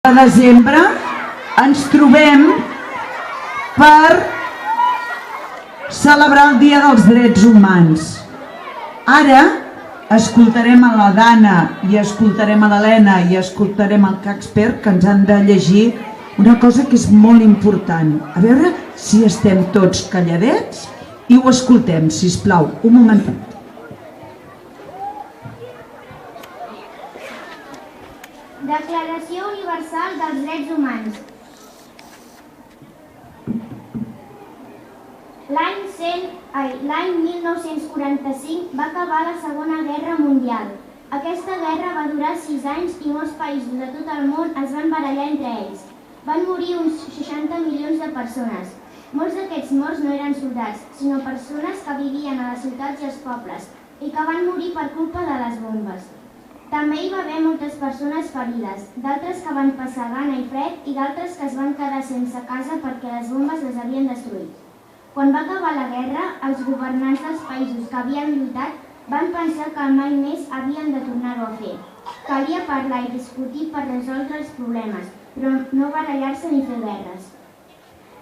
de desembre ens trobem per celebrar el Dia dels Drets Humans. Ara escoltarem a la Dana i escoltarem a l'Helena i escoltarem al Caxpert, que ens han de llegir una cosa que és molt important. A veure si estem tots calladets i ho escoltem, sisplau, un momentet. Declaració Universal dels Drets Humans. L'any 1945 va acabar la Segona Guerra Mundial. Aquesta guerra va durar 6 anys i molts països de tot el món es van barallar entre ells. Van morir uns 60 milions de persones. Molts d'aquests morts no eren soldats, sinó persones que vivien a les ciutats i els pobles i que van morir per culpa de les bombes. També hi va haver moltes persones ferides, d'altres que van passar gana i fred i d'altres que es van quedar sense casa perquè les bombes les havien destruït. Quan va acabar la guerra, els governants dels països que havien lluitat van pensar que mai més havien de tornar-ho a fer. Calia parlar i discutir per resoldre els problemes, però no barallar-se ni fer guerres.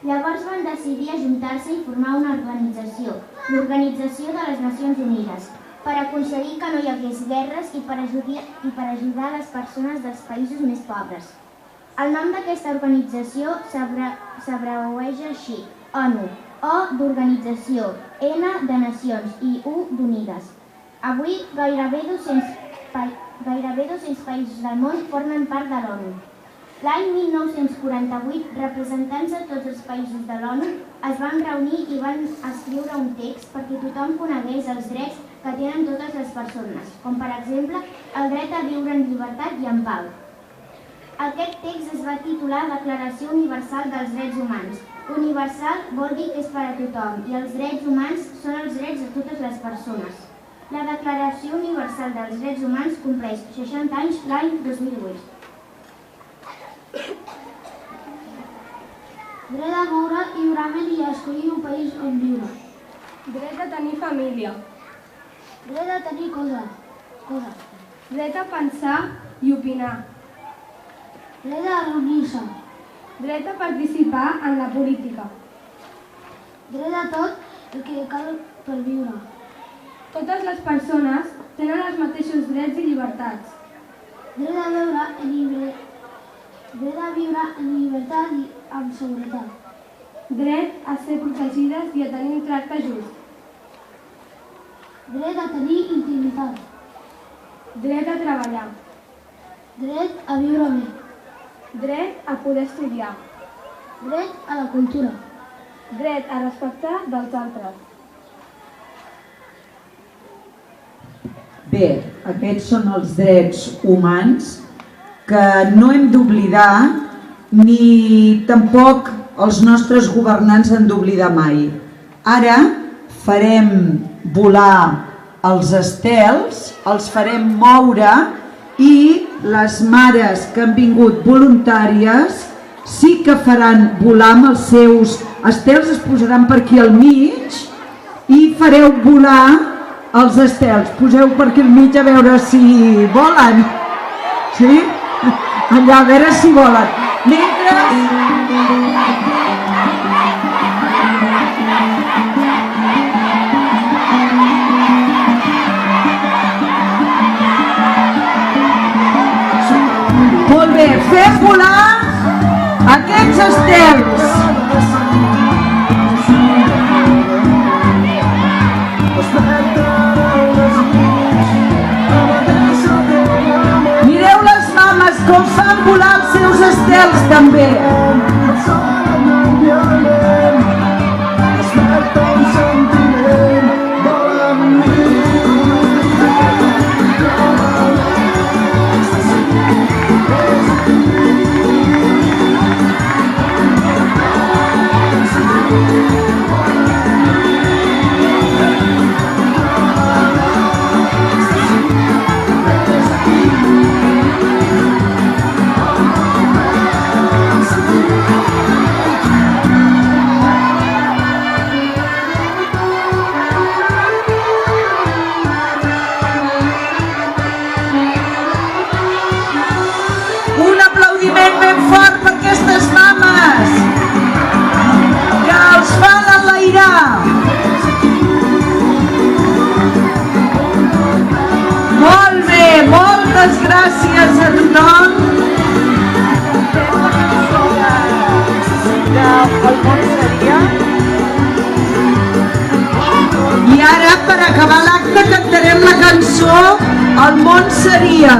Llavors van decidir ajuntar-se i formar una organització, l'Organització de les Nacions Unides, per aconseguir que no hi hagués guerres i per ajudar les persones dels països més pobres. El nom d'aquesta organització s'abreuja així: ONU, O d'organització, N de nacions i U d'unides. Avui gairebé 200 països del món formen part de l'ONU. L'any 1948, representants de tots els països de l'ONU es van reunir i van escriure un text perquè tothom conegués els drets que tenen totes les persones, com per exemple el dret a viure en llibertat i en pau. Aquest text es va titular Declaració Universal dels Drets Humans. Universal vol dir que és per a tothom i els drets humans són els drets de totes les persones. La Declaració Universal dels Drets Humans compleix 60 anys l'any 2008. Dret a moure lliurement i a escollir un país on viure. Dret a tenir família. Dret a tenir cosa. Dret a pensar i opinar. Dret a reunir-se. Dret a participar en la política. Dret a tot el que cal per viure. Totes les persones tenen els mateixos drets i llibertats. Dret a viure en llibertat i amb seguretat. Dret a ser protegides i a tenir un tracte just. Dret a tenir intimitat. Dret a treballar. Dret a viure bé. Dret a poder estudiar. Dret a la cultura. Dret a respectar dels altres. Bé, aquests són els drets humans que no hem d'oblidar ni tampoc els nostres governants han d'oblidar mai. Ara farem volar els estels, els farem moure i les mares que han vingut voluntàries sí que faran volar amb els seus estels, es posaran per aquí al mig i fareu volar els estels. Poseu per aquí al mig a veure si volen. Sí? Allà, a veure si volen. Mentre... Molt bé, fem volar aquests estels. Mireu les mames com fan volar els seus estels també. acabar l'acte cantarem la cançó El món seria.